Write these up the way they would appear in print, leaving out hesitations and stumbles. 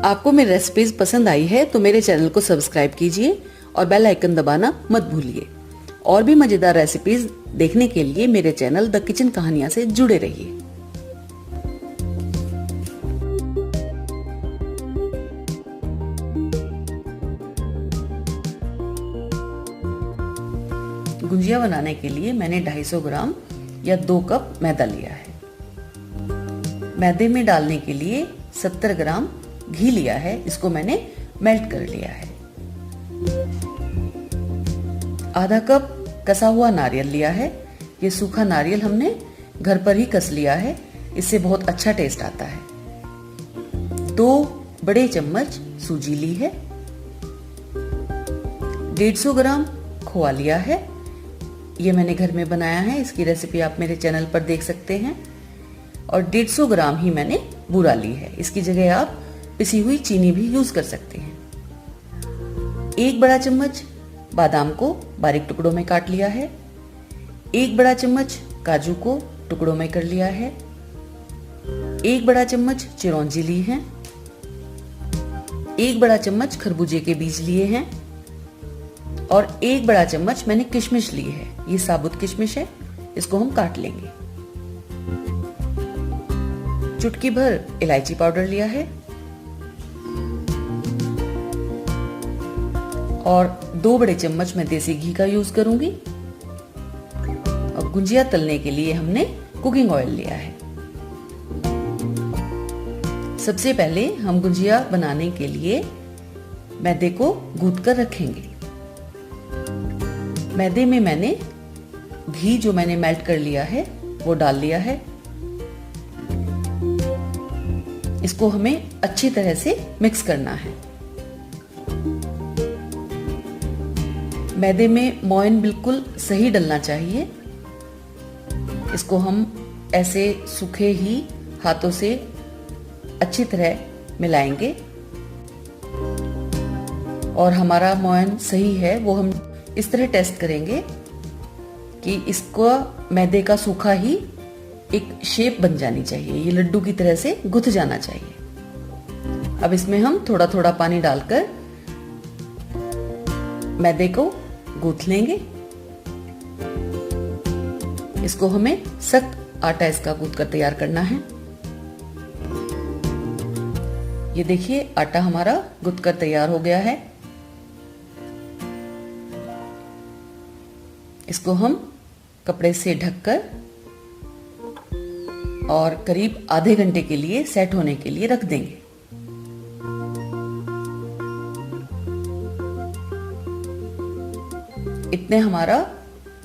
आपको मेरी रेसिपीज पसंद आई है तो मेरे चैनल को सब्सक्राइब कीजिए और बेल आइकन दबाना मत भूलिए। और भी मजेदार रेसिपीज देखने के लिए मेरे चैनल द किचन कहानियां से जुड़े रहिए। गुंजिया बनाने के लिए मैंने 250 ग्राम या 2 कप मैदा लिया है। मैदे में डालने के लिए 70 ग्राम घी लिया है, इसको मैंने मेल्ट कर लिया है। आधा कप कसा हुआ नारियल लिया है। ये सूखा नारियल हमने घर पर ही कस लिया है, इससे बहुत अच्छा टेस्ट आता है। 2 बड़े चम्मच सूजी ली है। 150 ग्राम खोआ लिया है। ये मैंने घर में बनाया है, इसकी रेसिपी आप मेरे चैनल पर देख सकते हैं। और 150 ग्राम ही मैंने बूरा ली है, इसकी जगह आप पिसी हुई चीनी भी यूज कर सकते हैं। 1 बड़ा चम्मच बादाम को बारीक टुकड़ों में काट लिया है। 1 बड़ा चम्मच काजू को टुकड़ों में कर लिया है। 1 बड़ा चम्मच चिरौंजी ली है। 1 बड़ा चम्मच खरबूजे के बीज लिए हैं और 1 बड़ा चम्मच मैंने किशमिश ली है। ये साबुत किशमिश है, इसको हम काट लेंगे। चुटकी भर इलायची पाउडर लिया है और 2 बड़े चम्मच मैं देसी घी का यूज करूंगी। और गुंजिया तलने के लिए हमने कुकिंग ऑयल लिया है। सबसे पहले हम गुंजिया बनाने के लिए मैदे को गूंथ कर रखेंगे। मैदे में मैंने घी जो मैंने मेल्ट कर लिया है वो डाल लिया है। इसको हमें अच्छी तरह से मिक्स करना है। मैदे में मोयन बिल्कुल सही डलना चाहिए। इसको हम ऐसे सूखे ही हाथों से अच्छी तरह मिलाएंगे और हमारा मोयन सही है वो हम इस तरह टेस्ट करेंगे कि इसको मैदे का सूखा ही एक शेप बन जानी चाहिए, ये लड्डू की तरह से गुथ जाना चाहिए। अब इसमें हम थोड़ा थोड़ा पानी डालकर मैदे को गूंथ लेंगे। इसको हमें सख्त आटा इसका गूंथ कर तैयार करना है। ये देखिए आटा हमारा गूंथ कर तैयार हो गया है। इसको हम कपड़े से ढककर और करीब आधे घंटे के लिए सेट होने के लिए रख देंगे। इतने हमारा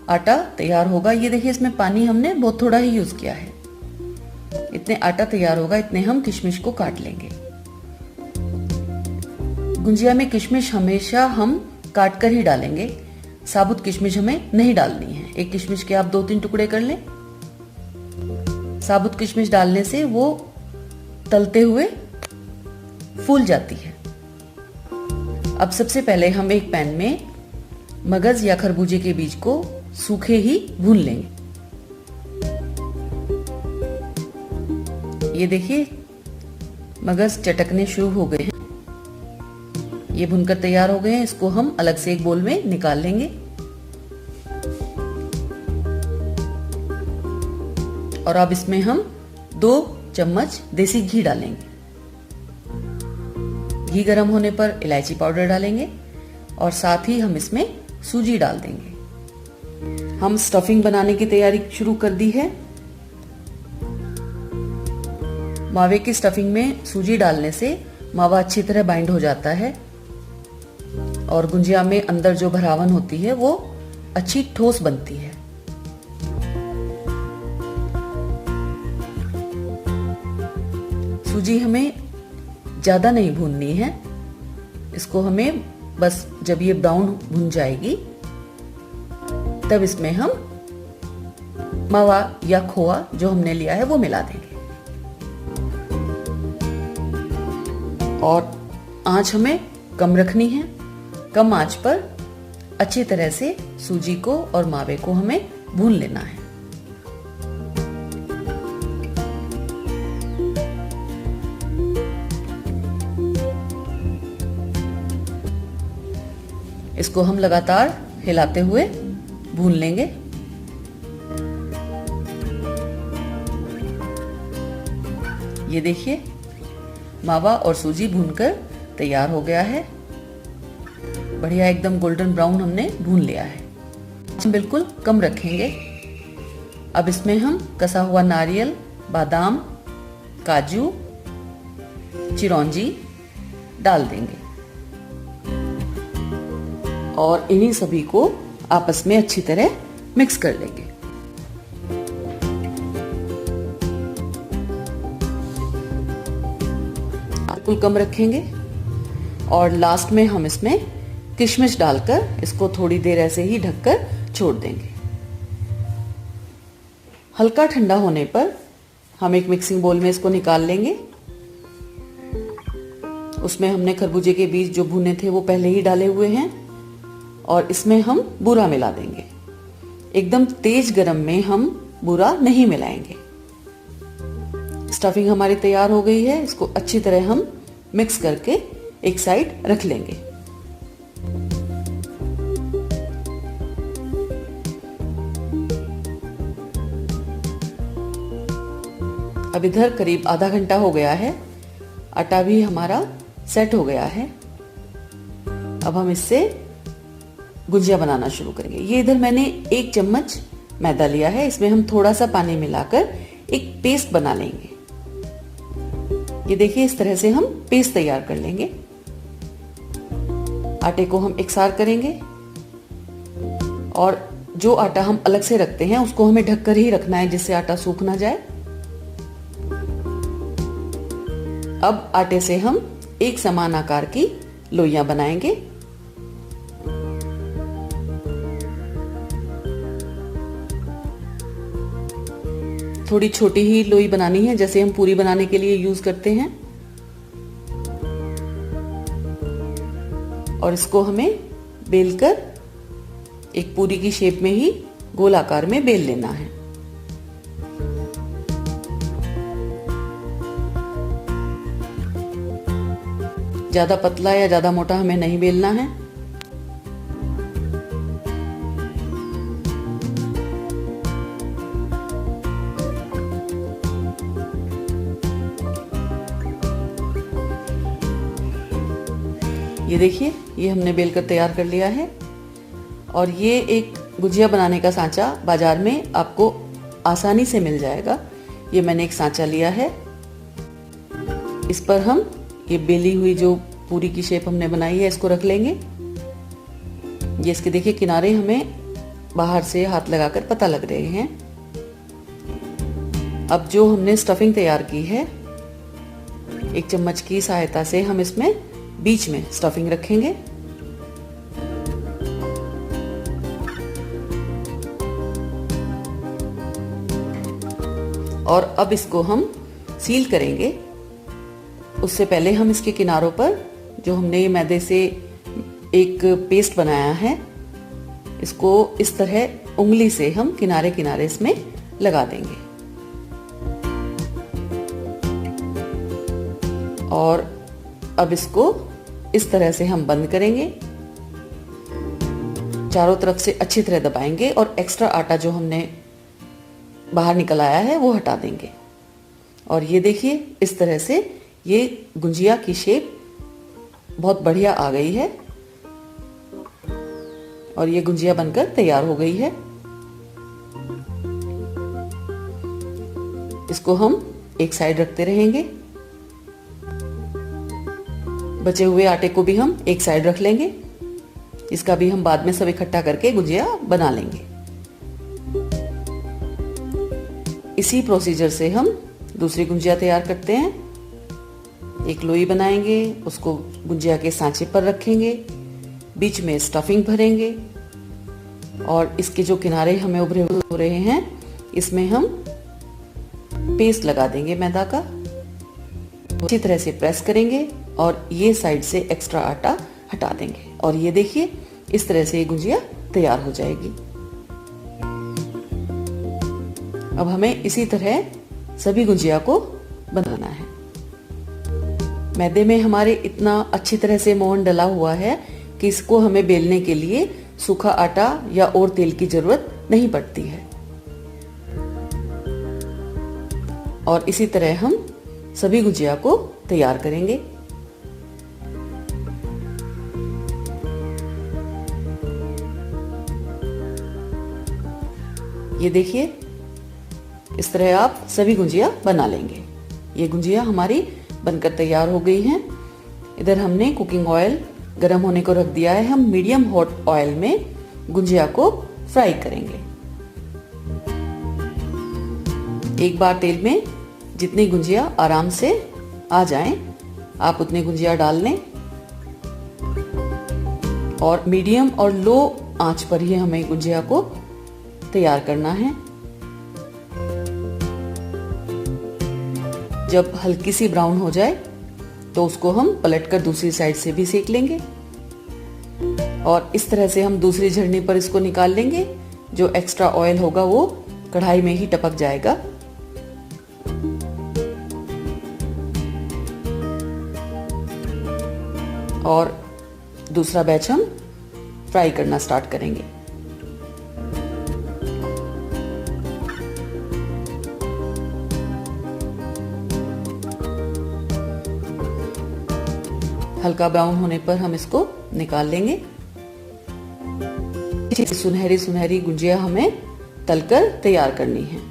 आटा तैयार होगा। ये देखिए इसमें पानी हमने बहुत थोड़ा ही यूज किया है। इतने आटा तैयार होगा, इतने हम किशमिश को काट लेंगे। गुंजिया में किशमिश हमेशा हम काट कर ही डालेंगे, साबुत किशमिश हमें नहीं डालनी है। एक किशमिश के आप 2-3 टुकड़े कर लें। साबुत किशमिश डालने से वो तलते हुए फूल जाती है। अब सबसे पहले हम एक पैन में मगज या खरबूजे के बीज को सूखे ही भून लेंगे। ये देखिए मगज चटकने शुरू हो गए हैं। ये भुनकर तैयार हो गए हैं। इसको हम अलग से एक बोल में निकाल लेंगे और अब इसमें हम 2 चम्मच देसी घी डालेंगे। घी गर्म होने पर इलायची पाउडर डालेंगे और साथ ही हम इसमें सूजी डाल देंगे। हम स्टफिंग बनाने की तैयारी शुरू कर दी है। मावे की स्टफिंग में सूजी डालने से मावा अच्छी तरह बाइंड हो जाता है और गुंजिया में अंदर जो भरावन होती है वो अच्छी ठोस बनती है। सूजी हमें ज्यादा नहीं भूननी है। इसको हमें बस जब ये ब्राउन भुन जाएगी तब इसमें हम मावा या खोआ जो हमने लिया है वो मिला देंगे और आंच हमें कम रखनी है। कम आंच पर अच्छी तरह से सूजी को और मावे को हमें भून लेना है। इसको हम लगातार हिलाते हुए भून लेंगे। ये देखिए मावा और सूजी भूनकर तैयार हो गया है। बढ़िया एकदम गोल्डन ब्राउन हमने भून लिया है। हम बिल्कुल कम रखेंगे। अब इसमें हम कसा हुआ नारियल, बादाम, काजू, चिरौंजी डाल देंगे और इन्हीं सभी को आपस में अच्छी तरह मिक्स कर लेंगे। बिल्कुल कम रखेंगे और लास्ट में हम इसमें किशमिश डालकर इसको थोड़ी देर ऐसे ही ढककर छोड़ देंगे। हल्का ठंडा होने पर हम एक मिक्सिंग बोल में इसको निकाल लेंगे। उसमें हमने खरबूजे के बीज जो भुने थे वो पहले ही डाले हुए हैं और इसमें हम बूरा मिला देंगे। एकदम तेज गरम में हम बूरा नहीं मिलाएंगे। स्टफिंग हमारी तैयार हो गई है। इसको अच्छी तरह हम मिक्स करके एक साइड रख लेंगे। अब इधर करीब आधा घंटा हो गया है। आटा भी हमारा सेट हो गया है। अब हम इससे गुजिया बनाना शुरू करेंगे। ये इधर मैंने 1 चम्मच मैदा लिया है। इसमें हम थोड़ा सा पानी मिलाकर एक पेस्ट बना लेंगे। ये देखिए इस तरह से हम पेस्ट तैयार कर लेंगे। आटे को हम एकसार करेंगे और जो आटा हम अलग से रखते हैं उसको हमें ढककर ही रखना है जिससे आटा सूख ना जाए। अब आटे से हम एक समान आकार की लोइयां बनाएंगे। थोड़ी छोटी ही लोई बनानी है जैसे हम पूरी बनाने के लिए यूज करते हैं और इसको हमें बेलकर एक पूरी की शेप में ही गोल आकार में बेल लेना है। ज्यादा पतला या ज्यादा मोटा हमें नहीं बेलना है। ये देखिए ये हमने बेलकर तैयार कर लिया है और ये एक गुजिया बनाने का सांचा बाजार में आपको आसानी से मिल जाएगा। ये मैंने एक सांचा लिया है। इस पर हम ये बेली हुई जो पूरी की शेप हमने बनाई है इसको रख लेंगे। ये इसके देखिए किनारे हमें बाहर से हाथ लगाकर पता लग रहे हैं। अब जो हमने स्टफिंग तैयार की है 1 चम्मच की सहायता से हम इसमें बीच में स्टफिंग रखेंगे। और अब इसको हम सील करेंगे। उससे पहले हम इसके किनारों पर जो हमने ये मैदे से एक पेस्ट बनाया है इसको इस तरह उंगली से हम किनारे किनारे इसमें लगा देंगे और अब इसको इस तरह से हम बंद करेंगे। चारों तरफ से अच्छी तरह दबाएंगे और एक्स्ट्रा आटा जो हमने बाहर निकल आया है वो हटा देंगे। और ये देखिए इस तरह से ये गुजिया की शेप बहुत बढ़िया आ गई है और ये गुजिया बनकर तैयार हो गई है। इसको हम एक साइड रखते रहेंगे। बचे हुए आटे को भी हम एक साइड रख लेंगे। इसका भी हम बाद में सब इकट्ठा करके गुजिया बना लेंगे। इसी प्रोसीजर से हम दूसरी गुजिया तैयार करते हैं। एक लोई बनाएंगे, उसको गुजिया के सांचे पर रखेंगे, बीच में स्टफिंग भरेंगे और इसके जो किनारे हमें उभरे हो रहे हैं इसमें हम पेस्ट लगा देंगे मैदा का। अच्छी तरह से प्रेस करेंगे और ये साइड से एक्स्ट्रा आटा हटा देंगे और ये देखिए इस तरह से ये गुजिया तैयार हो जाएगी। अब हमें इसी तरह सभी गुजिया को बनाना है। मैदे में हमारे इतना अच्छी तरह से मोहन डला हुआ है कि इसको हमें बेलने के लिए सूखा आटा या और तेल की जरूरत नहीं पड़ती है। और इसी तरह हम सभी गुजिया को तैयार करेंगे। ये देखिए, इस तरह आप सभी गुजिया बना लेंगे। ये गुजिया हमारी बनकर तैयार हो गई हैं। इधर हमने कुकिंग ऑयल गरम होने को रख दिया है। हम मीडियम हॉट ऑयल में गुजिया को फ्राई करेंगे। एक बार तेल में जितनी गुजिया आराम से आ जाएं, आप उतनी गुजिया डाल लें और मीडियम और लो आंच पर ही हमें गुजिया को तैयार करना है। जब हल्की सी ब्राउन हो जाए तो उसको हम पलटकर दूसरी साइड से भी सेक लेंगे और इस तरह से हम दूसरी झरनी पर इसको निकाल लेंगे। जो एक्स्ट्रा ऑयल होगा वो कढ़ाई में ही टपक जाएगा। और दूसरा बैच हम फ्राई करना स्टार्ट करेंगे। हल्का ब्राउन होने पर हम इसको निकाल लेंगे। सुनहरी सुनहरी गुजिया हमें तलकर तैयार करनी है।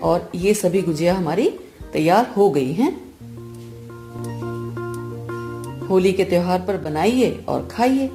और ये सभी गुजिया हमारी तैयार हो गई हैं। होली के त्योहार पर बनाइए और खाइए।